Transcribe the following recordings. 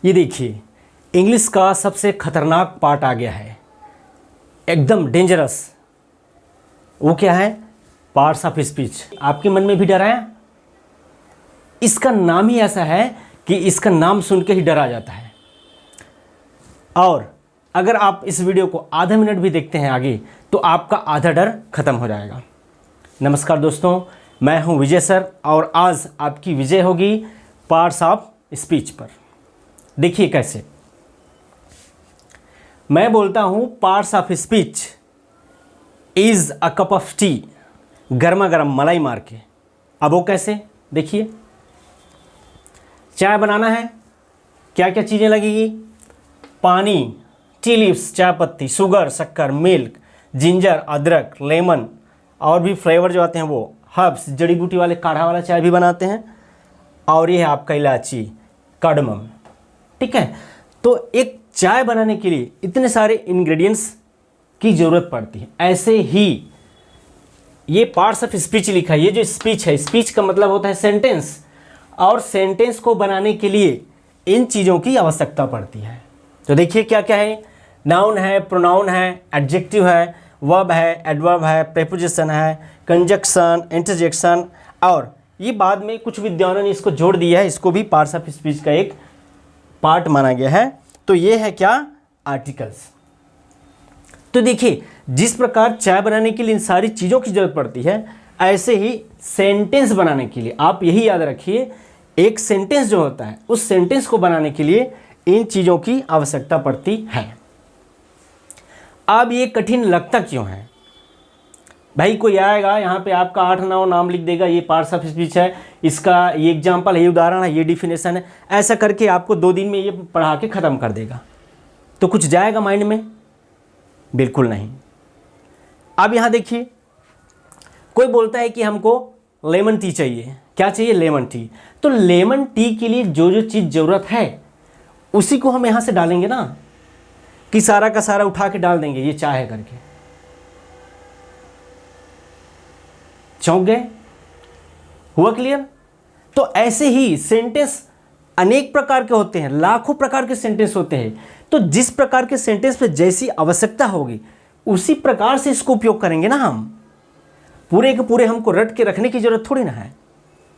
ये देखिए, इंग्लिश का सबसे खतरनाक पार्ट आ गया है, एकदम डेंजरस। वो क्या है? Parts of speech. आपके मन में भी डर आया? इसका नाम ही ऐसा है कि इसका नाम सुन के ही डर आ जाता है। और अगर आप इस वीडियो को आधा मिनट भी देखते हैं आगे, तो आपका आधा डर खत्म हो जाएगा। नमस्कार दोस्तों, मैं हूं विजय सर और आज आपकी विजय होगी पार्ट्स ऑफ स्पीच पर। देखिए कैसे मैं बोलता हूं, parts of speech is a cup of T, गर्मा गर्म मलाई मार के। अब वो कैसे? देखिए, चाय बनाना है, क्या क्या चीज़ें लगेगी? पानी, टी लीव्स चाय पत्ती, शुगर शक्कर, मिल्क, जिंजर अदरक, लेमन और भी फ्लेवर जो आते हैं वो, हर्ब्स जड़ी बूटी वाले काढ़ा वाला चाय भी बनाते हैं। और ये है आपका इलायची, कार्डमम। ठीक है, तो एक चाय बनाने के लिए इतने सारे इंग्रेडिएंट्स की ज़रूरत पड़ती है। ऐसे ही ये पार्ट्स ऑफ स्पीच लिखा है। ये जो स्पीच है, स्पीच का मतलब होता है सेंटेंस, और सेंटेंस को बनाने के लिए इन चीज़ों की आवश्यकता पड़ती है। तो देखिए क्या क्या है। नाउन है, प्रोनाउन है, एडजेक्टिव है, वर्ब है, एडवर्ब है, प्रीपोजिशन है, कंजक्शन, इंटरजेक्शन, और ये बाद में कुछ विद्वानों ने इसको जोड़ दिया है। इसको भी पार्ट्स ऑफ स्पीच का एक पार्ट माना गया है। तो ये है क्या? आर्टिकल्स। तो देखिए, जिस प्रकार चाय बनाने के लिए इन सारी चीज़ों की जरूरत पड़ती है, ऐसे ही सेंटेंस बनाने के लिए आप यही याद रखिए, एक सेंटेंस जो होता है उस सेंटेंस को बनाने के लिए इन चीज़ों की आवश्यकता पड़ती है। अब ये कठिन लगता क्यों है भाई? कोई आएगा यहाँ पे आपका 8-9 नाम लिख देगा, ये पार्ट्स ऑफ स्पीच है, इसका ये एग्जाम्पल है, ये उदाहरण है, ये डिफिनेशन है, ऐसा करके आपको 2 दिन में ये पढ़ा के ख़त्म कर देगा। तो कुछ जाएगा माइंड में? बिल्कुल नहीं। अब यहाँ देखिए, कोई बोलता है कि हमको लेमन टी चाहिए। क्या चाहिए? Lemon tea. तो लेमन टी के लिए जो जो चीज़ ज़रूरत है उसी को हम यहाँ से डालेंगे ना, कि सारा का सारा उठा के डाल देंगे ये चाय है करके। चौंक गए? हुआ क्लियर? तो ऐसे ही सेंटेंस अनेक प्रकार के होते हैं, लाखों प्रकार के सेंटेंस होते हैं। तो जिस प्रकार के सेंटेंस पे जैसी आवश्यकता होगी उसी प्रकार से इसको उपयोग करेंगे ना हम। पूरे के पूरे हमको रट के रखने की जरूरत थोड़ी ना है।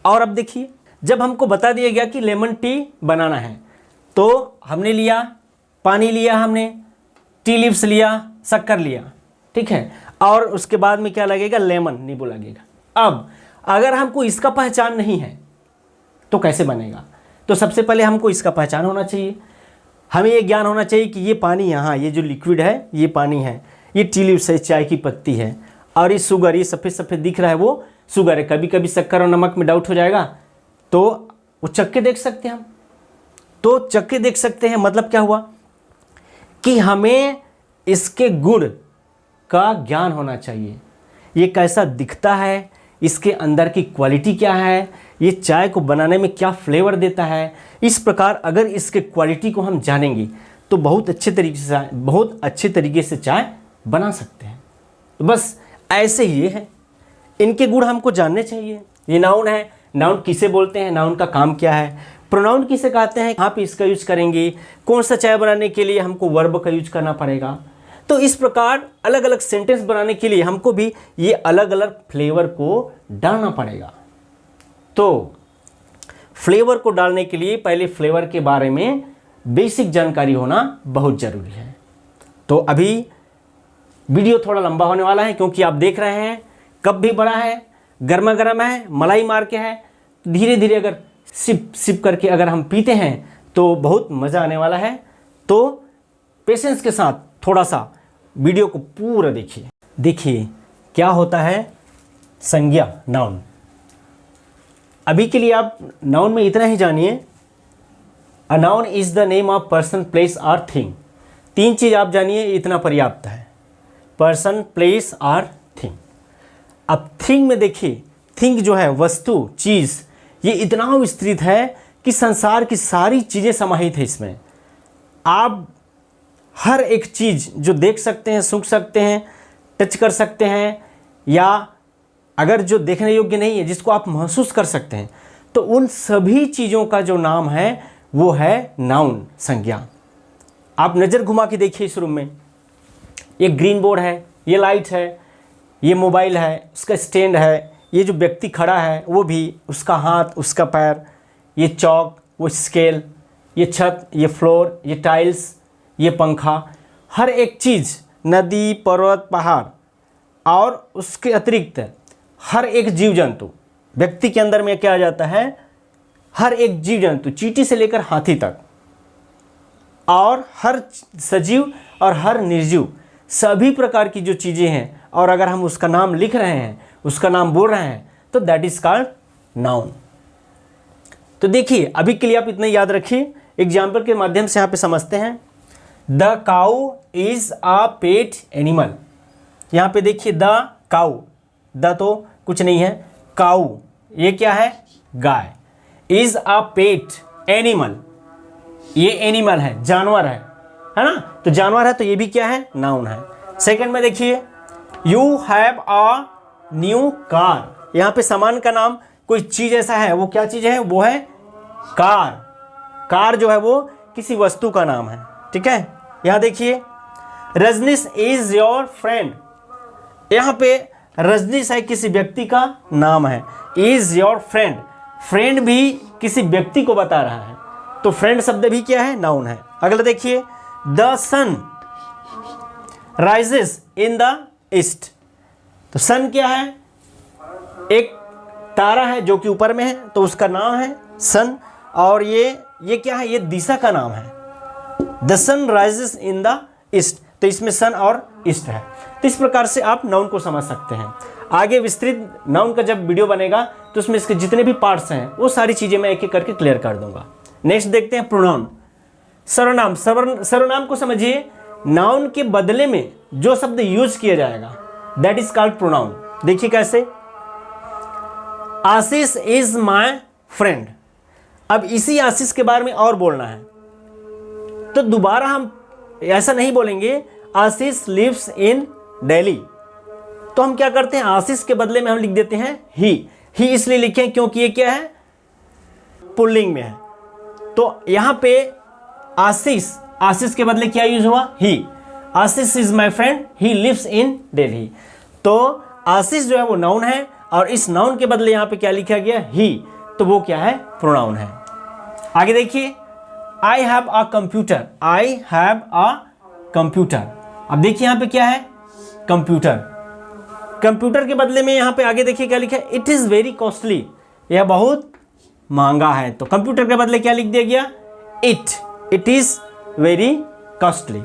और अब देखिए, जब हमको बता दिया गया कि लेमन टी बनाना है, तो हमने लिया पानी, लिया हमने टी लीव्स लिया, शक्कर लिया, ठीक है, और उसके बाद में क्या लगेगा? लेमन, नींबू लगेगा। अब अगर हमको इसका पहचान नहीं है तो कैसे बनेगा? तो सबसे पहले हमको इसका पहचान होना चाहिए। हमें ये ज्ञान होना चाहिए कि ये पानी, यहाँ ये जो लिक्विड है ये पानी है, ये टी लीव्स है, चाय की पत्ती है, और ये शुगर, ये सफ़ेद सफ़ेद दिख रहा है वो शुगर है। कभी कभी शक्कर और नमक में डाउट हो जाएगा तो वो चख के देख सकते हैं हम। तो चख के देख सकते हैं मतलब क्या हुआ कि हमें इसके गुण का ज्ञान होना चाहिए। ये कैसा दिखता है, इसके अंदर की क्वालिटी क्या है, ये चाय को बनाने में क्या फ्लेवर देता है। इस प्रकार अगर इसके क्वालिटी को हम जानेंगे तो बहुत अच्छे तरीके से चाय बना सकते हैं। तो बस ऐसे ही ये है, इनके गुण हमको जानने चाहिए। ये नाउन है, नाउन किसे बोलते हैं, नाउन का काम क्या है, प्रोनाउन किसे कहते हैं, कहाँ पे इसका यूज करेंगे, कौन सा चाय बनाने के लिए हमको वर्ब का यूज करना पड़ेगा। तो इस प्रकार अलग अलग सेंटेंस बनाने के लिए हमको भी ये अलग अलग फ्लेवर को डालना पड़ेगा। तो फ्लेवर को डालने के लिए पहले फ्लेवर के बारे में बेसिक जानकारी होना बहुत ज़रूरी है। तो अभी वीडियो थोड़ा लंबा होने वाला है, क्योंकि आप देख रहे हैं कप भी बड़ा है, गर्मा गर्म है, मलाई मार के है। धीरे धीरे अगर सिप सिप करके अगर हम पीते हैं तो बहुत मज़ा आने वाला है। तो पेशेंस के साथ थोड़ा सा वीडियो को पूरा देखिए। देखिए क्या होता है संज्ञा, नाउन। अभी के लिए आप नाउन में इतना ही जानिए, a noun is the name of person, place और थिंग। 3 चीज़ आप जानिए, इतना पर्याप्त है। पर्सन, प्लेस और थिंग। अब थिंग में देखिए, थिंग जो है वस्तु, चीज़, ये इतना विस्तृत है कि संसार की सारी चीज़ें समाहित है इसमें। आप हर एक चीज़ जो देख सकते हैं, सूंघ सकते हैं, टच कर सकते हैं, या अगर जो देखने योग्य नहीं है जिसको आप महसूस कर सकते हैं, तो उन सभी चीज़ों का जो नाम है वो है नाउन, संज्ञा। आप नज़र घुमा के देखिए इस रूम में, ये ग्रीन बोर्ड है, ये लाइट है, ये मोबाइल है, उसका स्टैंड है, ये जो व्यक्ति खड़ा है वो भी, उसका हाथ, उसका पैर, ये चौक, वो स्केल, ये छत, ये फ्लोर, ये टाइल्स, ये पंखा, हर एक चीज़, नदी, पर्वत, पहाड़ और उसके अतिरिक्त हर एक जीव जंतु, व्यक्ति के अंदर में क्या आ जाता है, हर एक जीव जंतु, चींटी से लेकर हाथी तक, और हर सजीव और हर निर्जीव, सभी प्रकार की जो चीज़ें हैं, और अगर हम उसका नाम लिख रहे हैं, उसका नाम बोल रहे हैं, तो दैट इज कॉल्ड नाउन। तो देखिए अभी के लिए आप इतना याद रखिए, एग्जाम्पल के माध्यम से यहाँ पे समझते हैं। The cow is a pet animal. यहाँ पे देखिए द काउ, द तो कुछ नहीं है, काउ ये क्या है, गाय, इज अ पेट एनिमल, ये एनिमल है, जानवर है ना, तो जानवर है तो ये भी क्या है, नाउन है। सेकंड में देखिए, you have a new car. यहाँ पे सामान का नाम कोई चीज ऐसा है, वो क्या चीज है, वो है कार। कार जो है वो किसी वस्तु का नाम है, ठीक है। यहाँ देखिए, रजनीश इज योर फ्रेंड। यहाँ पे रजनीश है किसी व्यक्ति का नाम है, इज योर फ्रेंड, फ्रेंड भी किसी व्यक्ति को बता रहा है, तो फ्रेंड शब्द भी क्या है, नाउन है। अगला देखिए, the sun rises in the east. तो सन क्या है, एक तारा है जो कि ऊपर में है, तो उसका नाम है सन, और ये क्या है, ये दिशा का नाम है। The sun rises in the east, तो इसमें सन और ईस्ट है। तो इस प्रकार से आप नाउन को समझ सकते हैं। आगे विस्तृत नाउन का जब वीडियो बनेगा तो उसमें इसके जितने भी पार्ट्स हैं वो सारी चीज़ें मैं एक एक करके क्लियर कर दूंगा। नेक्स्ट देखते हैं प्रोनाउन, सर्वनाम। सर्वनाम को समझिए, नाउन के बदले में जो शब्द यूज किया जाएगा दैट इज कॉल्ड प्रोनाउन। देखिए कैसे, आशीष इज माय फ्रेंड। अब इसी आशीष के बारे में और बोलना है, तो दोबारा हम ऐसा नहीं बोलेंगे आशीष लिव्स इन दिल्ली, तो हम क्या करते हैं, आशीष के बदले में हम लिख देते हैं ही इसलिए लिखे क्योंकि ये क्या है, पुल्लिंग में है। तो यहां पे आशीष के बदले क्या यूज हुआ, he. Ashish is my friend, he lives in Delhi. तो आशीष जो है वो नाउन है, और इस नाउन के बदले यहां पे क्या लिखा गया, ही, तो वो क्या है, प्रोनाउन है। आगे देखिए, आई have a computer, I have a computer. अब देखिए यहां पे क्या है, कंप्यूटर। कंप्यूटर के बदले में यहां पे आगे देखिए क्या लिखा है, इट इज वेरी कॉस्टली, यह बहुत महंगा है। तो कंप्यूटर के बदले क्या लिख दिया गया, इट इज वेरी कॉस्टली।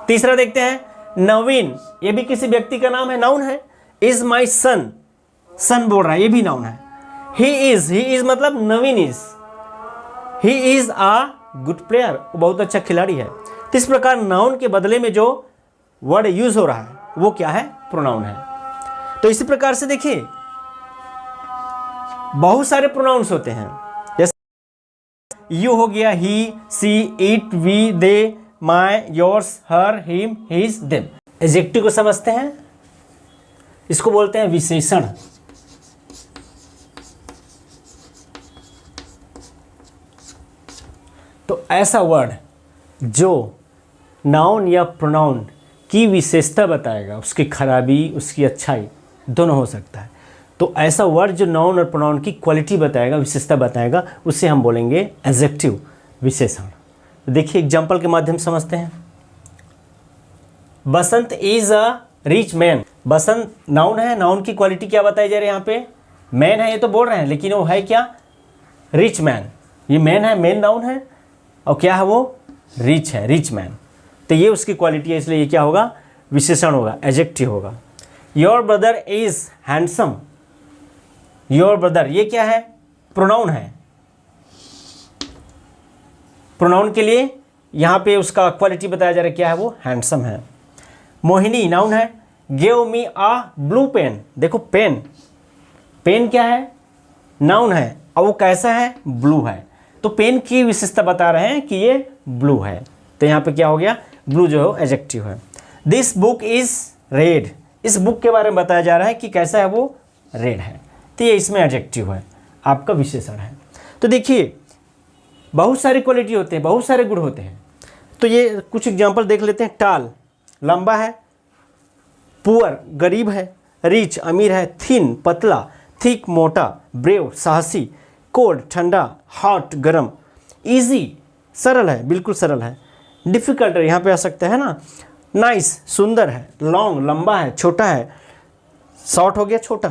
तीसरा देखते हैं, नवीन, ये भी किसी व्यक्ति का नाम है, नाउन है। इज माई सन, सन बोल रहा है, ये भी नाउन है। ही इज मतलब Naveen is, he is a good player, वो बहुत अच्छा खिलाड़ी है। तो इस प्रकार नाउन के बदले में जो वर्ड यूज हो रहा है वो क्या है, प्रोनाउन है। तो इसी प्रकार से देखिए बहुत सारे प्रोनाउंस होते हैं, जैसे यू हो गया, he, she, it, we, they, my, yours, her, him, his, them. Adjective को समझते हैं, इसको बोलते हैं विशेषण। तो ऐसा वर्ड जो नाउन या प्रोनाउन की विशेषता बताएगा, उसकी खराबी, उसकी अच्छाई दोनों हो सकता है। तो ऐसा वर्ड जो नाउन और प्रोनाउन की क्वालिटी बताएगा, विशेषता बताएगा, उसे हम बोलेंगे एडजेक्टिव, विशेषण। देखिए एग्जाम्पल के माध्यम से समझते हैं। Basant is a rich man. Basant noun है, नाउन की क्वालिटी क्या बताई जा रही है यहाँ पे, मैन है, ये तो बोल रहे हैं, लेकिन वो है क्या, रिच मैन। ये मैन है, मैन नाउन है, और क्या है वो, रिच है, रिच मैन। तो ये उसकी क्वालिटी है, इसलिए ये क्या होगा, विशेषण होगा, एडजेक्टिव होगा। Your brother is handsome. Your brother ये क्या है, प्रोनाउन है। प्रोनाउन के लिए यहाँ पे उसका क्वालिटी बताया जा रहा है, क्या है वो, हैंडसम है। मोहिनी नाउन है। गिव मी अ ब्लू पेन। देखो पेन, पेन क्या है, नाउन है, और वो कैसा है, ब्लू है। तो पेन की विशेषता बता रहे हैं कि ये ब्लू है, तो यहाँ पे क्या हो गया, ब्लू जो है एडजेक्टिव है। This book is red. इस बुक के बारे में बताया जा रहा है कि कैसा है वो, रेड है, तो ये इसमें एडजेक्टिव है, आपका विशेषण है। तो देखिए बहुत सारी क्वालिटी होते हैं, बहुत सारे गुण होते हैं। तो ये कुछ एग्जांपल देख लेते हैं। टाल लंबा है, पुअर गरीब है, रिच अमीर है, थिन पतला, थिक मोटा, ब्रेव साहसी, कोल्ड ठंडा, हॉट गरम, इजी सरल है, बिल्कुल सरल है, डिफ़िकल्ट है, यहाँ पे आ सकता है ना, नाइस सुंदर है, लॉन्ग लंबा है, छोटा है, शॉर्ट हो गया छोटा,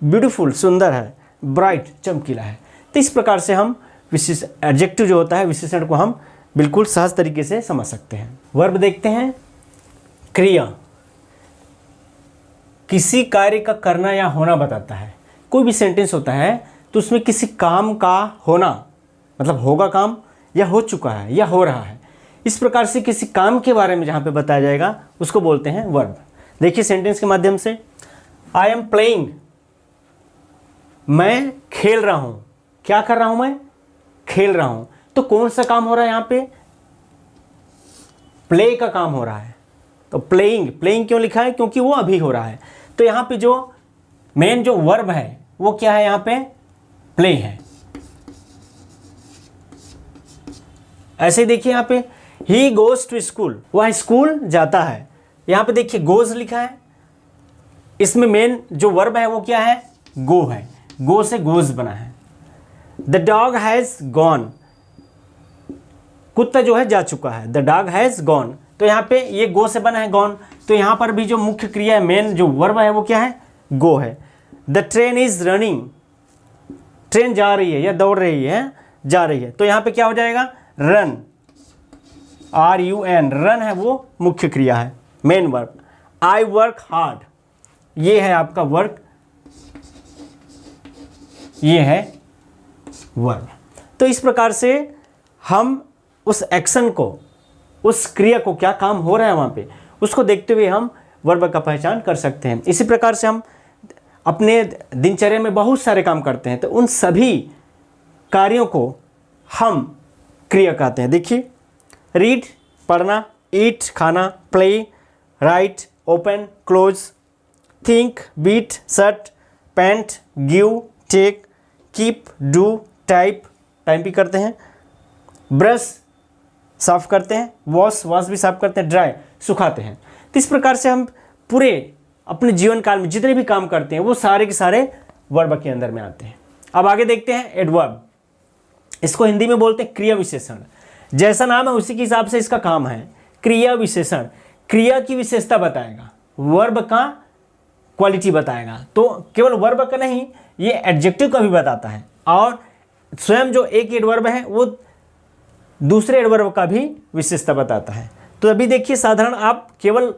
ब्यूटीफुल सुंदर है, ब्राइट चमकीला है। तो इस प्रकार से हम विशेष एडजेक्टिव जो होता है विशेषण को हम बिल्कुल सहज तरीके से समझ सकते हैं। वर्ब देखते हैं। क्रिया किसी कार्य का करना या होना बताता है। कोई भी सेंटेंस होता है तो उसमें किसी काम का होना, मतलब होगा काम या हो चुका है या हो रहा है, इस प्रकार से किसी काम के बारे में जहाँ पे बताया जाएगा उसको बोलते हैं वर्ब। देखिए सेंटेंस के माध्यम से, आई एम प्लेइंग, मैं खेल रहा हूँ। क्या कर रहा हूँ मैं? खेल रहा हूँ। तो कौन सा काम हो रहा है यहाँ पे? प्ले का काम हो रहा है। तो प्लेइंग, प्लेइंग क्यों लिखा है? क्योंकि वो अभी हो रहा है। तो यहाँ पे जो मेन जो वर्ब है वो क्या है? यहाँ पे प्ले है। ऐसे ही देखिए यहाँ पे ही गोज टू स्कूल, वह स्कूल जाता है। यहाँ पे देखिए गोज लिखा है, इसमें मेन जो वर्ब है वो क्या है? गो है। गो से गोज बना है। द डॉग हैज गॉन, कुत्ता जो है जा चुका है। द डॉग हैज गॉन, तो यहाँ पे ये गो से बना है गॉन। तो यहाँ पर भी जो मुख्य क्रिया है, मेन जो वर्ब है वो क्या है? गो है। The train is running, train जा रही है या दौड़ रही है, जा रही है। तो यहाँ पे क्या हो जाएगा? रन, RUN, रन है वो मुख्य क्रिया है, main verb. I work hard, ये है आपका वर्क, ये है वर्ब। तो इस प्रकार से हम उस एक्शन को, उस क्रिया को, क्या काम हो रहा है वहाँ पे, उसको देखते हुए हम वर्ब का पहचान कर सकते हैं। इसी प्रकार से हम अपने दिनचर्या में बहुत सारे काम करते हैं, तो उन सभी कार्यों को हम क्रिया कहते हैं। देखिए, रीड पढ़ना, ईट खाना, play write, open close, think beat shirt, pant give take, keep do type, time भी करते हैं, ब्रश साफ करते हैं, वॉश भी साफ करते हैं, ड्राई सुखाते हैं। तो इस प्रकार से हम पूरे अपने जीवन काल में जितने भी काम करते हैं वो सारे के सारे वर्ब के अंदर में आते हैं। अब आगे देखते हैं एडवर्ब। इसको हिंदी में बोलते हैं क्रिया विशेषण। जैसा नाम है उसी के हिसाब से इसका काम है। क्रिया विशेषण क्रिया की विशेषता बताएगा, वर्ब का क्वालिटी बताएगा। तो केवल वर्ब का नहीं, ये एडजेक्टिव का भी बताता है, और स्वयं जो एक एडवर्ब है वो दूसरे एडवर्ब का भी विशेषता बताता है। तो अभी देखिए, साधारण आप केवल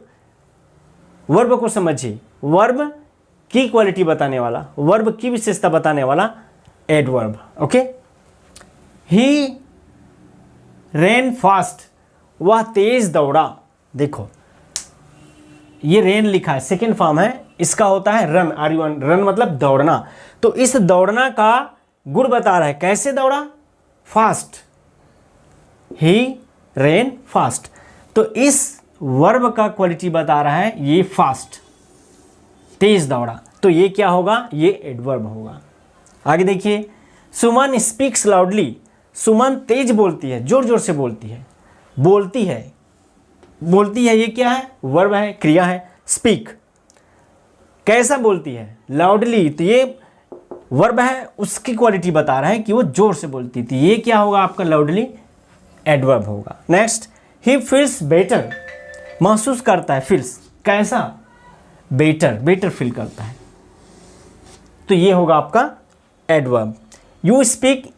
वर्ब को समझिए, वर्ब की क्वालिटी बताने वाला, वर्ब की विशेषता बताने वाला एडवर्ब। ओके, ही रेन फास्ट, वह तेज दौड़ा। देखो ये रेन लिखा है, सेकेंड फॉर्म है, इसका होता है रन, RUN, रन मतलब दौड़ना। तो इस दौड़ना का गुण बता रहा है, कैसे दौड़ा? फास्ट, ही रेन फास्ट। तो इस वर्ब का क्वालिटी बता रहा है ये फास्ट, तेज दौड़ा। तो ये क्या होगा? ये एडवर्ब होगा। आगे देखिए, सुमन स्पीक्स लाउडली, सुमन तेज बोलती है, जोर जोर से बोलती है, बोलती है, ये क्या है? वर्ब है, क्रिया है। स्पीक, कैसा बोलती है? लाउडली, तो ये वर्ब है, उसकी क्वालिटी बता रहा है कि वो जोर से बोलती थी। ये क्या होगा आपका? लाउडली एडवर्ब होगा। नेक्स्ट, ही फील्स बेटर, महसूस करता है, फील्स कैसा? बेटर फील करता है, तो ये होगा आपका एडवर्ब। यू स्पीक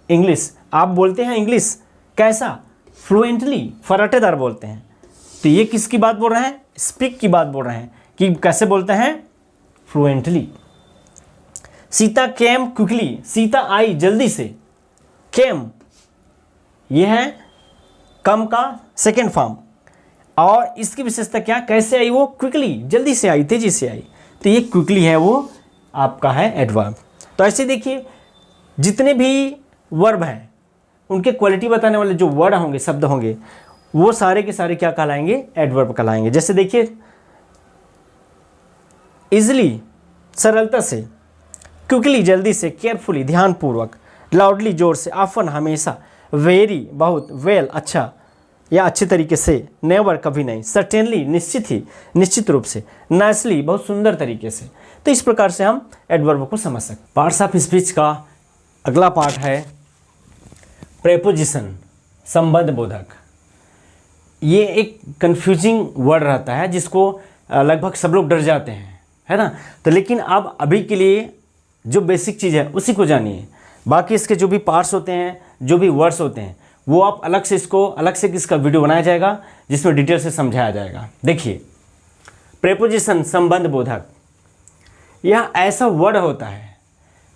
इंग्लिश, आप बोलते हैं इंग्लिश, कैसा? फ्लुएंटली, फराटेदार बोलते हैं। तो ये किसकी बात बोल रहे हैं? स्पीक की बात बोल रहे हैं कि कैसे बोलते हैं? फ्लुएंटली। सीता केम क्विकली, सीता आई जल्दी से। केम, ये है कम का सेकेंड फॉर्म, और इसकी विशेषता क्या? कैसे आई वो? क्विकली, जल्दी से आई, तेजी से आई। तो ये क्विकली है वो आपका है एडवर्ब। तो ऐसे देखिए, जितने भी वर्ब हैं उनके क्वालिटी बताने वाले जो वर्ड होंगे, शब्द होंगे, वो सारे के सारे क्या कहलाएंगे? एडवर्ब कहलाएंगे। जैसे देखिए, इजली सरलता से, क्विकली जल्दी से, केयरफुली ध्यानपूर्वक, लाउडली जोर से, ऑफन हमेशा, वेरी बहुत, वेल अच्छा या अच्छे तरीके से, नेवर कभी नहीं, सर्टेनली निश्चित ही, निश्चित रूप से, नाइसली बहुत सुंदर तरीके से। तो इस प्रकार से हम एडवर्ब को समझ सकते हैं। पार्ट्स ऑफ स्पीच का अगला पार्ट है प्रेपोजिशन, संबंध बोधक। ये एक कंफ्यूजिंग वर्ड रहता है जिसको लगभग सब लोग डर जाते हैं, है ना। तो लेकिन अब अभी के लिए जो बेसिक चीज़ है उसी को जानिए, बाकी इसके जो भी पार्ट्स होते हैं, जो भी वर्ड्स होते हैं, वो आप अलग से इसका वीडियो बनाया जाएगा जिसमें डिटेल से समझाया जाएगा। देखिए, प्रेपोजिशन संबंध बोधक, यह ऐसा वर्ड होता है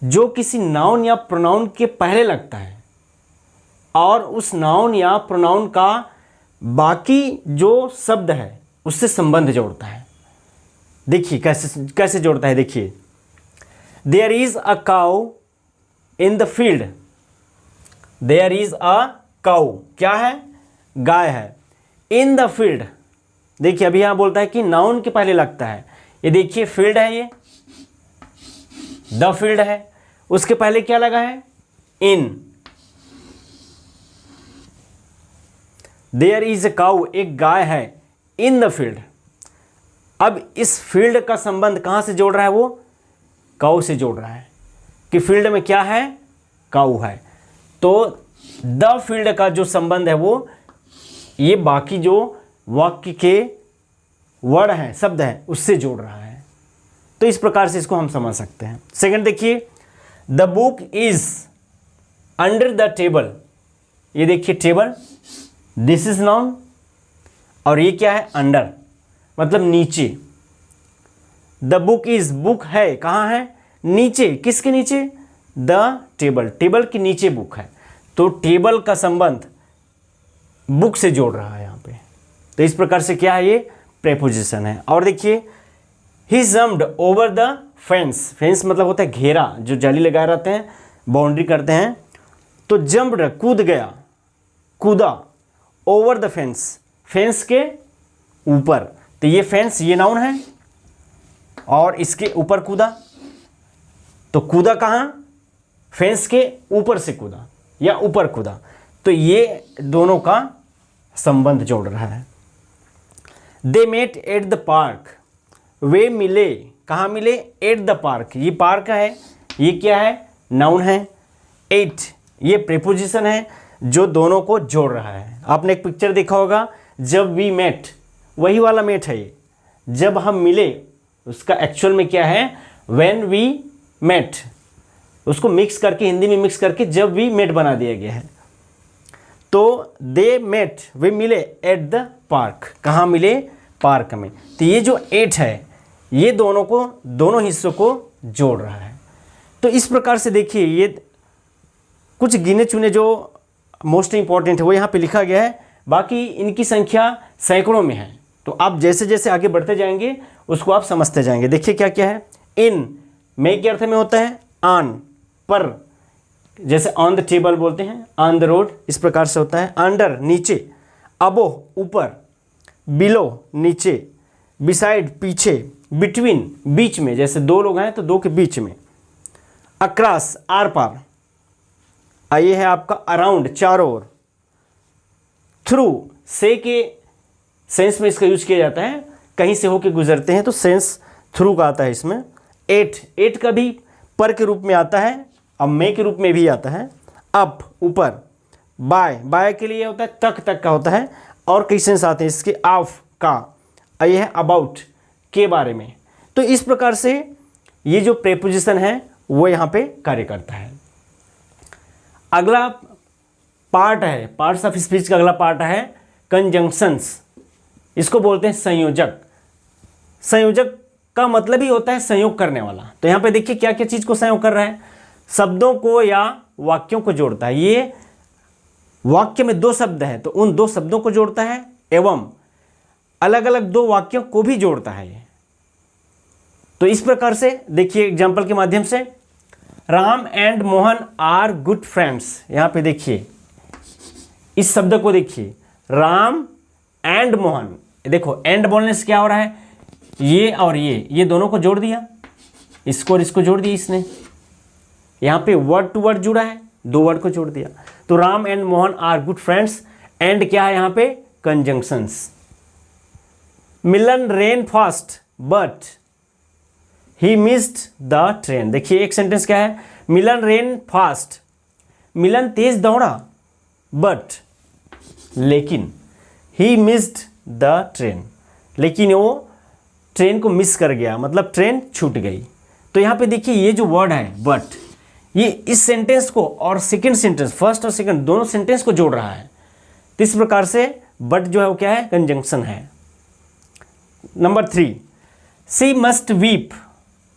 जो किसी नाउन या प्रोनाउन के पहले लगता है और उस नाउन या प्रोनाउन का बाकी जो शब्द है उससे संबंध जोड़ता है। देखिए कैसे जोड़ता है। देखिए, there is a cow in the field, there is a cow, क्या है, गाय है, इन द फील्ड। देखिए अभी यहां बोलता है कि नाउन के पहले लगता है, ये देखिए फील्ड है, ये द फील्ड है, उसके पहले क्या लगा है, इन। देयर इज अ काउ, एक गाय है, इन द फील्ड। अब इस फील्ड का संबंध कहां से जोड़ रहा है, वो काउ से जोड़ रहा है कि फील्ड में क्या है, काउ है। तो द फील्ड का जो संबंध है वो ये बाकी जो वाक्य के वर्ड हैं, शब्द हैं, उससे जोड़ रहा है। तो इस प्रकार से इसको हम समझ सकते हैं। सेकंड देखिए, the book is under the table, ये देखिए टेबल, दिस इज नाउन, और ये क्या है, अंडर, मतलब नीचे। द बुक इज, बुक है कहाँ है, नीचे, किसके नीचे, द टेबल, टेबल के नीचे बुक है। तो टेबल का संबंध बुक से जोड़ रहा है यहाँ पे। तो इस प्रकार से क्या है, ये प्रेपोजिशन है। और देखिए, he jumped over the fence, fence मतलब होता है घेरा, जो जाली लगाए रहते हैं, बाउंड्री करते हैं। तो जम्प्ड कूद गया, कूदा, ओवर द फेंस, फेंस के ऊपर। तो ये फेंस ये नाउन है और इसके ऊपर कूदा, तो कूदा कहाँ, फेंस के ऊपर से कूदा या ऊपर कूदा। तो ये दोनों का संबंध जोड़ रहा है। They met at the park, वे मिले, कहाँ मिले, एट द पार्क, ये पार्क है, ये क्या है, नाउन है। एट ये प्रीपोजिशन है जो दोनों को जोड़ रहा है। आपने एक पिक्चर देखा होगा, जब वी मेट, वही वाला मेट है ये, जब हम मिले, उसका एक्चुअल में क्या है, व्हेन वी मेट, उसको मिक्स करके, हिंदी में मिक्स करके जब वी मेट बना दिया गया है। तो दे मेट, वे मिले एट द पार्क, कहाँ मिले, पार्क में। तो ये जो एट है ये दोनों को, दोनों हिस्सों को जोड़ रहा है। तो इस प्रकार से देखिए, ये कुछ गिने चुने जो मोस्ट इंपॉर्टेंट है वो यहाँ पे लिखा गया है, बाकी इनकी संख्या सैकड़ों में है। तो आप जैसे जैसे आगे बढ़ते जाएंगे उसको आप समझते जाएंगे। देखिए क्या क्या है, इन में के अर्थ में होता है ऑन, पर, जैसे ऑन द टेबल बोलते हैं, ऑन द रोड, इस प्रकार से होता है। अंडर नीचे, अबोव ऊपर, बिलो नीचे, बिसाइड पीछे, बिटवीन बीच में, जैसे दो लोग हैं तो दो के बीच में, अक्रॉस आर पार, ये है आपका अराउंड चारों ओर, थ्रू से के सेंस में इसका यूज किया जाता है, कहीं से होके गुजरते हैं तो सेंस थ्रू का आता है इसमें। एट, एट का भी पर के रूप में आता है, अब मे के रूप में भी आता है। अप ऊपर, बाय, बाय के लिए होता है तक, तक का होता है, और कई सेंस आते हैं इसके, ऑफ का, ये है अबाउट के बारे में। तो इस प्रकार से ये जो प्रेपोजिशन है वो यहाँ पे कार्य करता है। अगला पार्ट है, पार्ट्स ऑफ स्पीच का अगला पार्ट है कंजंक्शंस, इसको बोलते हैं संयोजक। संयोजक का मतलब ही होता है संयोग करने वाला। तो यहाँ पे देखिए क्या क्या चीज़ को संयोग कर रहा है, शब्दों को या वाक्यों को जोड़ता है। ये वाक्य में दो शब्द है तो उन दो शब्दों को जोड़ता है, एवं अलग अलग दो वाक्यों को भी जोड़ता है ये। तो इस प्रकार से देखिए एग्जाम्पल के माध्यम से, Ram and Mohan are good friends. यहाँ पे देखिए इस शब्द को देखिए, राम एंड मोहन, देखो एंड बोलने से क्या हो रहा है, ये और ये दोनों को जोड़ दिया, इसको और इसको जोड़ दिया इसने। यहाँ पे वर्ड टू वर्ड जुड़ा है, दो वर्ड को जोड़ दिया। तो Ram and Mohan are good friends, and क्या है यहाँ पे, conjunctions. Milan ran fast but he missed the train. देखिए एक सेंटेंस क्या है, मिलन रेन फास्ट, मिलन तेज दौड़ा बट लेकिन, ही मिस्ड द ट्रेन, लेकिन वो ट्रेन को मिस कर गया, मतलब ट्रेन छूट गई। तो यहाँ पे देखिए ये जो वर्ड है बट, ये इस सेंटेंस को और सेकंड सेंटेंस, फर्स्ट और सेकंड दोनों सेंटेंस को जोड़ रहा है। तो इस प्रकार से बट जो है वो क्या है, कंजंक्शन है। नंबर 3, सी मस्ट वीप,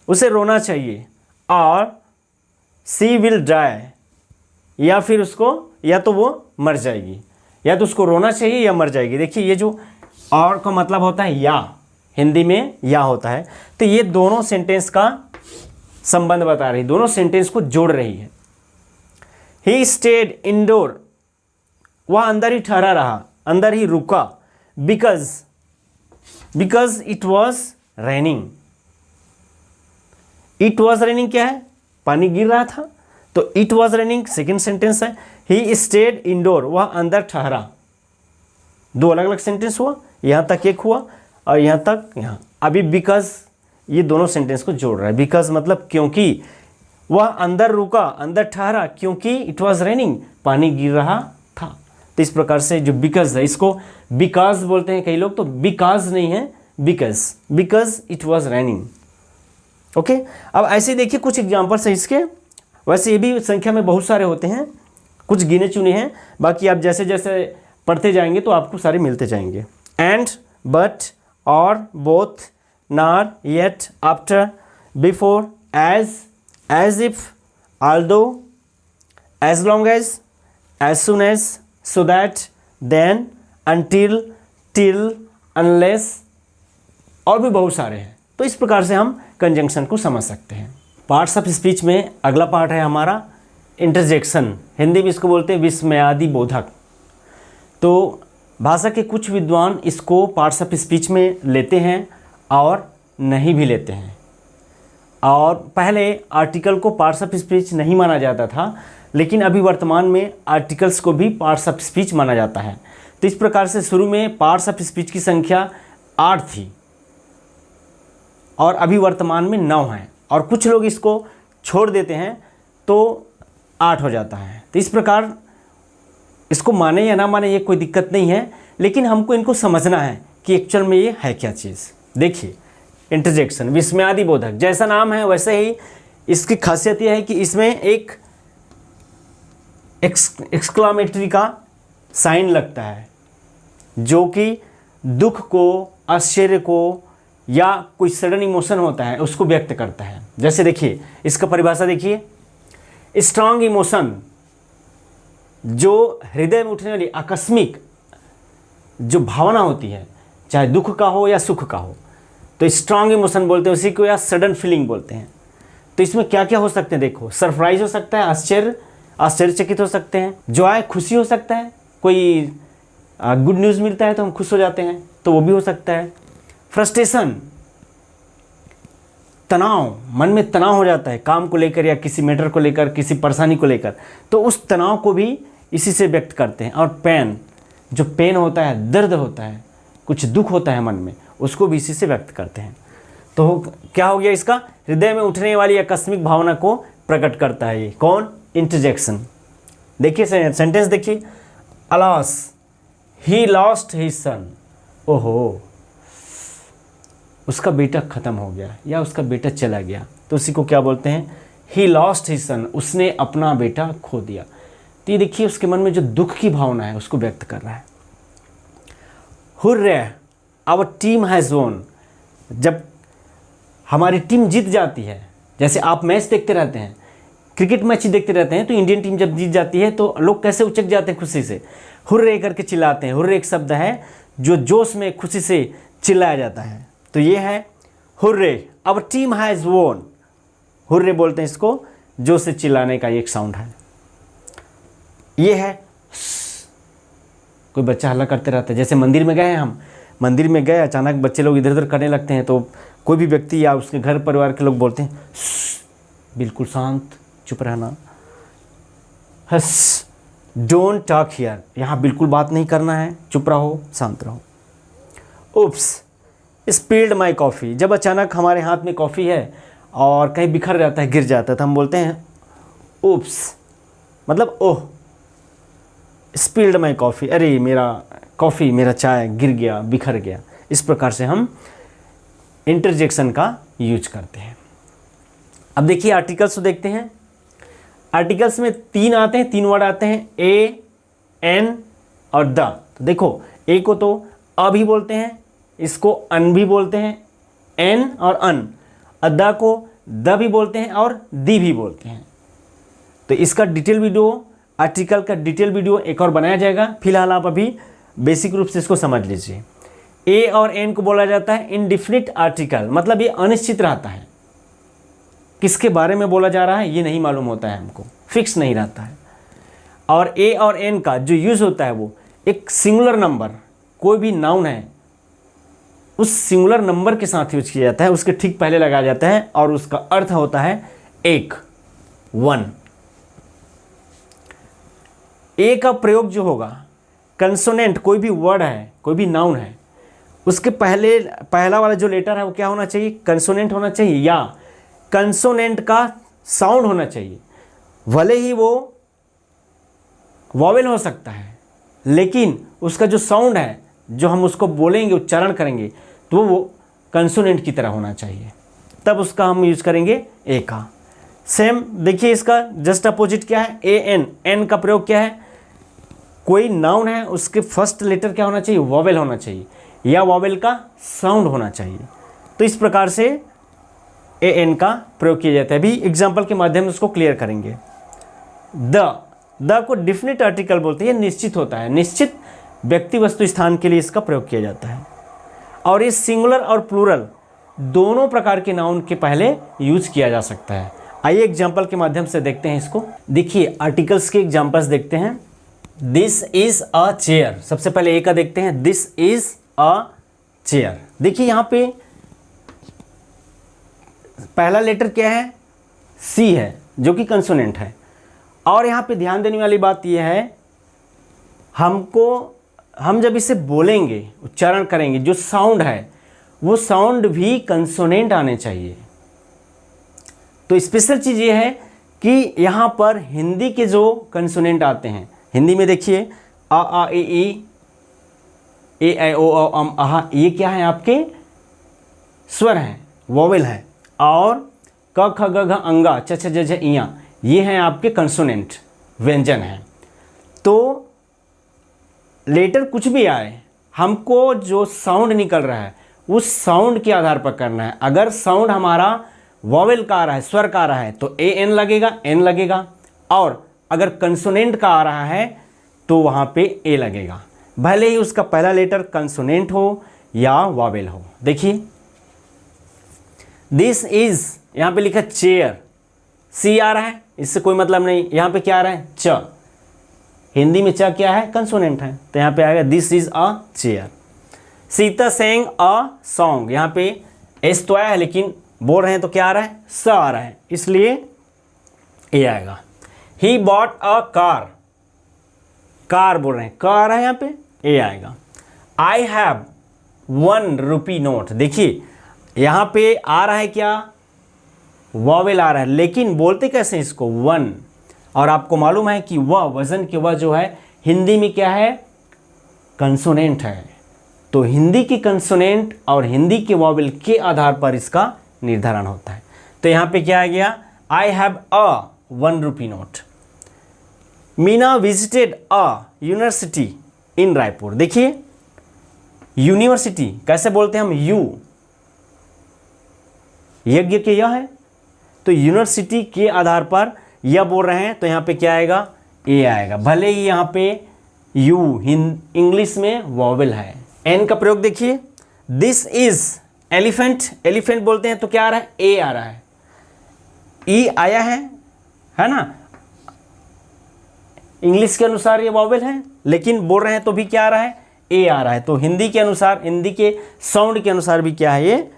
उसे रोना चाहिए, और सी विल डाई, या फिर उसको, या तो वो मर जाएगी, या तो उसको रोना चाहिए या मर जाएगी। देखिए ये जो और का मतलब होता है या, हिंदी में या होता है। तो ये दोनों सेंटेंस का संबंध बता रही, दोनों सेंटेंस को जोड़ रही है। ही स्टेड इंडोर, वह अंदर ही ठहरा रहा, अंदर ही रुका, because it was raining. It was raining क्या है, पानी गिर रहा था, तो it was raining second sentence है। ही स्टेड इंडोर, वह अंदर ठहरा, दो अलग अलग सेंटेंस हुआ, यहां तक एक हुआ और यहां तक यहां। अभी बिकॉज, ये दोनों सेंटेंस को जोड़ रहा है। बिकॉज मतलब क्योंकि, वह अंदर रुका, अंदर ठहरा, क्योंकि इट वॉज रेनिंग, पानी गिर रहा था। तो इस प्रकार से जो बिकॉज है, इसको बिकॉज बोलते हैं कई लोग, तो बिकॉज नहीं है, because it was raining. Okay, अब ऐसे देखिए कुछ एग्जाम्पल्स हैं इसके। वैसे ये भी संख्या में बहुत सारे होते हैं, कुछ गिने चुने हैं, बाकी आप जैसे जैसे पढ़ते जाएंगे तो आपको सारे मिलते जाएंगे। And, but, or, both, nor, yet, after, before, as if, although, as long as soon as, so that, then, until, till, unless, और भी बहुत सारे हैं। तो इस प्रकार से हम कंजंक्शन को समझ सकते हैं। पार्ट्स ऑफ स्पीच में अगला पार्ट है हमारा इंटरजेक्शन, हिंदी में इसको बोलते हैं विस्मयादि बोधक। तो भाषा के कुछ विद्वान इसको पार्ट्स ऑफ स्पीच में लेते हैं और नहीं भी लेते हैं। और पहले आर्टिकल को पार्ट्स ऑफ स्पीच नहीं माना जाता था, लेकिन अभी वर्तमान में आर्टिकल्स को भी पार्ट्स ऑफ स्पीच माना जाता है। तो इस प्रकार से शुरू में पार्ट्स ऑफ स्पीच की संख्या 8 थी और अभी वर्तमान में 9 है, और कुछ लोग इसको छोड़ देते हैं तो 8 हो जाता है। तो इस प्रकार इसको माने या ना माने ये कोई दिक्कत नहीं है, लेकिन हमको इनको समझना है कि एक्चुअल में ये है क्या चीज़। देखिए इंटरजेक्शन, विस्मयादि बोधक, जैसा नाम है वैसे ही इसकी खासियत यह है कि इसमें एक एक्सक्लामेटरी का साइन लगता है, जो कि दुख को, आश्चर्य को, या कोई सडन इमोशन होता है उसको व्यक्त करता है। जैसे देखिए इसका परिभाषा देखिए, स्ट्रांग इमोशन, जो हृदय में उठने वाली आकस्मिक जो भावना होती है, चाहे दुख का हो या सुख का हो, तो स्ट्रांग इमोशन बोलते हैं उसी को, या सडन फीलिंग बोलते हैं। तो इसमें क्या क्या हो सकते हैं, देखो सरप्राइज हो सकता है, आश्चर्यचकित हो सकते हैं, जॉय खुशी हो सकता है, कोई गुड न्यूज़ मिलता है तो हम खुश हो जाते हैं, तो वो भी हो सकता है। फ्रस्ट्रेशन, तनाव, मन में तनाव हो जाता है काम को लेकर या किसी मैटर को लेकर, किसी परेशानी को लेकर, तो उस तनाव को भी इसी से व्यक्त करते हैं। और पेन, जो पेन होता है, दर्द होता है, कुछ दुख होता है मन में, उसको भी इसी से व्यक्त करते हैं। तो क्या हो गया इसका, हृदय में उठने वाली आकस्मिक भावना को प्रकट करता है ये कौन, इंटरजेक्शन। देखिए सेंटेंस देखिए, alas he lost his son, ओहो उसका बेटा ख़त्म हो गया या उसका बेटा चला गया, तो उसी को क्या बोलते हैं, ही लॉस्ट हिज सन, उसने अपना बेटा खो दिया। तो ये देखिए उसके मन में जो दुख की भावना है उसको व्यक्त कर रहा है। Hurray our team has won, जब हमारी टीम जीत जाती है, जैसे आप मैच देखते रहते हैं, क्रिकेट मैच देखते रहते हैं, तो इंडियन टीम जब जीत जाती है तो लोग कैसे उचक जाते हैं खुशी से, हुर्रे करके चिल्लाते हैं। हुर्रे एक शब्द है जो जोश में खुशी से चिल्लाया जाता है, तो ये है hurray, our team has won. Hurray बोलते हैं इसको, जोश से चिल्लाने का एक साउंड है। ये है कोई बच्चा हल्ला करते रहता है, जैसे मंदिर में गए हम, मंदिर में गए अचानक बच्चे लोग इधर उधर करने लगते हैं, तो कोई भी व्यक्ति या उसके घर परिवार के लोग बोलते हैं बिल्कुल शांत चुप रहना, हस, डोंट टॉक हियर, यहाँ बिल्कुल बात नहीं करना है, चुप रहो, शांत रहो। उप्स, स्पिल्ड माई कॉफ़ी, जब अचानक हमारे हाथ में कॉफ़ी है और कहीं बिखर जाता है, गिर जाता है, तो हम बोलते हैं उप्स, मतलब ओह। स्पिल्ड माई कॉफ़ी, अरे मेरा कॉफ़ी, मेरा चाय गिर गया, बिखर गया। इस प्रकार से हम इंटरजेक्शन का यूज करते हैं। अब देखिए आर्टिकल्स को देखते हैं। आर्टिकल्स में 3 आते हैं, 3 वर्ड आते हैं, ए, एन और द। तो देखो, ए को तो अ भी बोलते हैं, इसको अन भी बोलते हैं, एन और अन। द को द भी बोलते हैं और दी भी बोलते हैं। तो इसका डिटेल वीडियो, आर्टिकल का डिटेल वीडियो एक और बनाया जाएगा। फिलहाल आप अभी बेसिक रूप से इसको समझ लीजिए। ए और एन को बोला जाता है इनडिफिनिट आर्टिकल, मतलब ये अनिश्चित रहता है, किसके बारे में बोला जा रहा है ये नहीं मालूम होता है हमको, फिक्स नहीं रहता है। और ए और एन का जो यूज होता है वो एक सिंगुलर नंबर, कोई भी नाउन है उस सिंगुलर नंबर के साथ यूज किया जाता है, उसके ठीक पहले लगाया जाता है और उसका अर्थ होता है एक, 1। ए का प्रयोग जो होगा, कंसोनेंट, कोई भी वर्ड है, कोई भी नाउन है, उसके पहला वाला जो लेटर है वो क्या होना चाहिए, कंसोनेंट होना चाहिए, या कंसोनेंट का साउंड होना चाहिए। भले ही वो वॉवेल हो सकता है, लेकिन उसका जो साउंड है, जो हम उसको बोलेंगे, उच्चारण करेंगे, तो वो कंसोनेंट की तरह होना चाहिए, तब उसका हम यूज करेंगे ए का। सेम देखिए, इसका जस्ट अपोजिट क्या है, ए एन। एन का प्रयोग क्या है, कोई नाउन है उसके फर्स्ट लेटर क्या होना चाहिए, वॉवेल होना चाहिए, या वॉवेल का साउंड होना चाहिए। तो इस प्रकार से ए एन का प्रयोग किया जाता है। अभी एग्जाम्पल के माध्यम से उसको क्लियर करेंगे। द को डिफिनिट आर्टिकल बोलते हैं, निश्चित होता है, निश्चित व्यक्ति वस्तु स्थान के लिए इसका प्रयोग किया जाता है। और ये सिंगुलर और प्लूरल दोनों प्रकार के नाउन के पहले यूज किया जा सकता है। आइए एग्जाम्पल के माध्यम से देखते हैं इसको। देखिए आर्टिकल्स के एग्जाम्पल्स देखते हैं। दिस इज अ चेयर, सबसे पहले ए का देखते हैं, दिस इज अ चेयर। देखिए यहाँ पे पहला लेटर क्या है, सी है, जो कि कंसोनेंट है। और यहाँ पे ध्यान देने वाली बात यह है, हम जब इसे बोलेंगे, उच्चारण करेंगे, जो साउंड है वो साउंड भी कंसोनेंट आने चाहिए। तो स्पेशल चीज़ ये है कि यहाँ पर हिंदी के जो कंसोनेंट आते हैं, हिंदी में देखिए आ ए ऐ ओ औ अम आहा, ये क्या है, आपके स्वर हैं, वोवेल है। और क ख ग घ अंगा च छ ज झ इया, ये हैं आपके कंसोनेंट, व्यंजन हैं। तो लेटर कुछ भी आए, हमको जो साउंड निकल रहा है उस साउंड के आधार पर करना है। अगर साउंड हमारा वॉवेल का आ रहा है, स्वर का आ रहा है, तो ए एन लगेगा, एन लगेगा। और अगर कंसोनेंट का आ रहा है तो वहाँ पे ए लगेगा, भले ही उसका पहला लेटर कंसोनेंट हो या वॉवेल हो। देखिए दिस इज, यहाँ पे लिखा चेयर, सी आ रहा है, इससे कोई मतलब नहीं। यहाँ पे क्या आ रहा है, च, हिंदी में च क्या है, कंसोनेंट है, तो यहाँ पे आएगा this is a chair. Sita sang a song, यहाँ पे एस तो आया है, लेकिन बोल रहे हैं तो क्या आ रहा है, स आ रहा है, इसलिए ए आएगा। He bought a car, car बोल रहे हैं, क आ रहा है, यहाँ पे ए आएगा। आई हैव 1 रुपी नोट, देखिए यहाँ पे आ रहा है क्या, वॉवेल आ रहा है, लेकिन बोलते कैसे इसको, 1। और आपको मालूम है कि वह, वजन के वह जो है, हिंदी में क्या है, कंसोनेंट है। तो हिंदी की कंसोनेंट और हिंदी के वॉवेल के आधार पर इसका निर्धारण होता है। तो यहाँ पे क्या आ गया, I have a 1 rupee note. Meena visited a university in Raipur, देखिए यूनिवर्सिटी कैसे बोलते हैं हम, यू, यज्ञ के यह है, तो यूनिवर्सिटी के आधार पर यह बोल रहे हैं, तो यहाँ पे क्या आएगा, ए आएगा, भले ही यहाँ पे यू इंग्लिश में वॉवेल है। एन का प्रयोग देखिए, दिस इज एलिफेंट, एलिफेंट बोलते हैं तो क्या आ रहा है, ए आ रहा है, ई आया है ना, इंग्लिश के अनुसार ये वॉवेल है, लेकिन बोल रहे हैं तो भी क्या आ रहा है, ए आ रहा है। तो हिंदी के अनुसार, हिंदी के साउंड के अनुसार भी क्या है, ये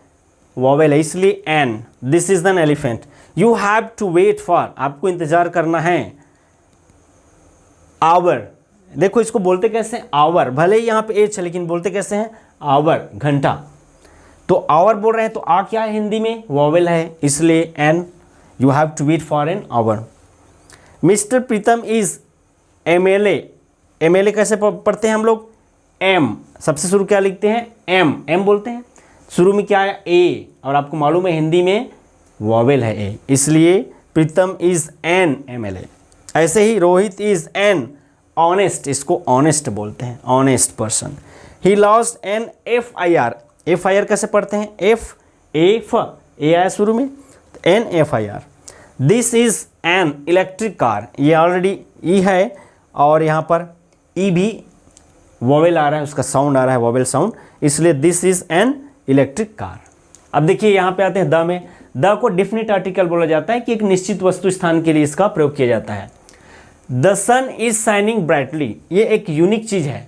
वॉवेल है, इसलिए an. This is an elephant. You have to wait for, आपको इंतजार करना है, आवर, देखो इसको बोलते कैसे हैं, आवर, भले ही यहाँ पे एच है लेकिन बोलते कैसे हैं, आवर, घंटा। तो आवर बोल रहे हैं तो आ क्या है हिंदी में, वॉवेल है, इसलिए an, you have to wait for an hour. Mister Pritam is MLA, MLA कैसे पढ़ते हैं हम लोग, एम, सबसे शुरू क्या लिखते हैं, एम, एम बोलते हैं, शुरू में क्या है, ए, और आपको मालूम है हिंदी में वॉवेल है ए, इसलिए प्रीतम इज एन MLA। ऐसे ही रोहित इज एन ऑनेस्ट, इसको ऑनेस्ट बोलते हैं, honest person. He lost N FIR, FIR कैसे पढ़ते हैं, एफ, ए आया शुरू में, an FIR। This is an electric car, ये ऑलरेडी ई है और यहाँ पर ई भी वॉवेल आ रहा है, उसका साउंड आ रहा है वॉवेल साउंड, इसलिए this is an electric car. अब देखिए यहाँ पे आते हैं द में, द को डेफिनेट आर्टिकल बोला जाता है कि एक निश्चित वस्तु स्थान के लिए इसका प्रयोग किया जाता है। The sun is shining brightly, ये एक यूनिक चीज़ है,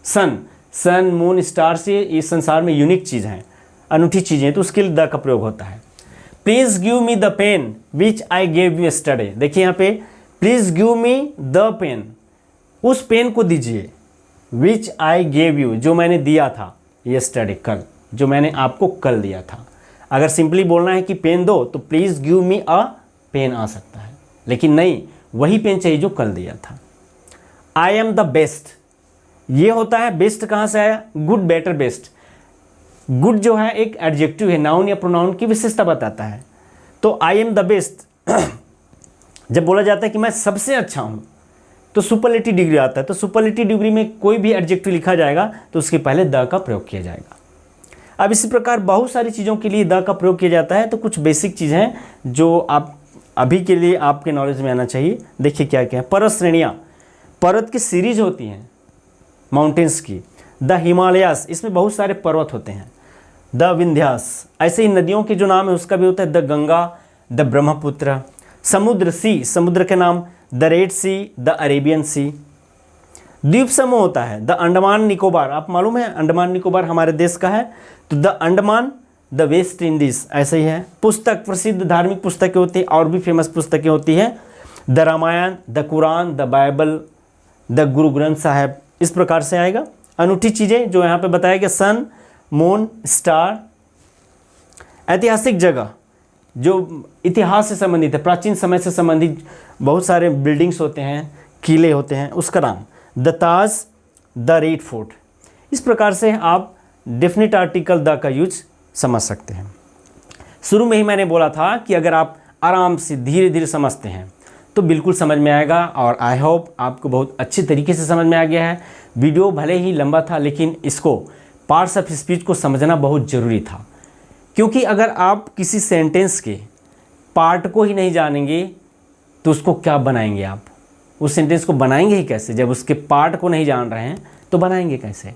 सन मून स्टार से इस संसार में यूनिक चीज़ है, अनूठी चीज़ें हैं, तो उसके लिए द का प्रयोग होता है। Please give me the pen which I gave you yesterday, देखिए यहाँ पे please give me the pen, उस पेन को दीजिए, विच आई गेव यू, जो मैंने दिया था यस्टरडे, कल, जो मैंने आपको कल दिया था। अगर सिंपली बोलना है कि पेन दो तो please give me a pen आ सकता है, लेकिन नहीं, वही पेन चाहिए जो कल दिया था। आई एम द बेस्ट, ये होता है बेस्ट कहाँ से आया, गुड, बेटर, बेस्ट। गुड जो है एक एडजेक्टिव है, नाउन या प्रोनाउन की विशेषता बताता है। तो आई एम द बेस्ट जब बोला जाता है कि मैं सबसे अच्छा हूँ तो सुपरलेटिव डिग्री आता है, तो सुपरलेटिव डिग्री में कोई भी एडजेक्टिव लिखा जाएगा तो उसके पहले द का प्रयोग किया जाएगा। अब इसी प्रकार बहुत सारी चीज़ों के लिए द का प्रयोग किया जाता है, तो कुछ बेसिक चीज़ हैं जो आप अभी के लिए आपके नॉलेज में आना चाहिए। देखिए क्या क्या है, पर्वत श्रेणियाँ, पर्वत की सीरीज होती हैं माउंटेन्स की। द हिमालयास, इसमें बहुत सारे पर्वत होते हैं। द विंध्यास, ऐसे ही नदियों के जो नाम है उसका भी होता है, द गंगा, द ब्रह्मपुत्र। समुद्र, सी, समुद्र के नाम, the Red Sea, the Arabian Sea. द्वीप समूह होता है, द अंडमान निकोबार, आप मालूम है अंडमान निकोबार हमारे देश का है, तो the Andaman, the West Indies, ऐसे ही है। पुस्तक, प्रसिद्ध धार्मिक पुस्तकें होती हैं और भी फेमस पुस्तकें होती हैं, the Ramayan, the Quran, the Bible, the Guru Granth Sahib, इस प्रकार से आएगा। अनूठी चीज़ें जो यहाँ पे बताया गया, सन, मून, स्टार। ऐतिहासिक जगह, जो इतिहास से संबंधित है, प्राचीन समय से संबंधित बहुत सारे बिल्डिंग्स होते हैं, किले होते हैं, उसका नाम, the Taj, the red fort. इस प्रकार से आप डेफिनेट आर्टिकल द का यूज समझ सकते हैं। शुरू में ही मैंने बोला था कि अगर आप आराम से धीरे धीरे समझते हैं तो बिल्कुल समझ में आएगा, और आई होप आपको बहुत अच्छी तरीके से समझ में आ गया है। वीडियो भले ही लंबा था लेकिन इसको पार्ट्स ऑफ स्पीच को समझना बहुत ज़रूरी था, क्योंकि अगर आप किसी सेंटेंस के पार्ट को ही नहीं जानेंगे तो उसको क्या बनाएंगे आप, उस सेंटेंस को बनाएंगे ही कैसे, जब उसके पार्ट को नहीं जान रहे हैं तो बनाएंगे कैसे।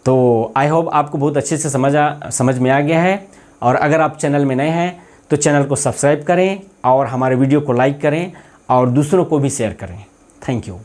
तो आई होप आपको बहुत अच्छे से समझ में आ गया है। और अगर आप चैनल में नए हैं तो चैनल को सब्सक्राइब करें और हमारे वीडियो को लाइक करें और दूसरों को भी शेयर करें। Thank you.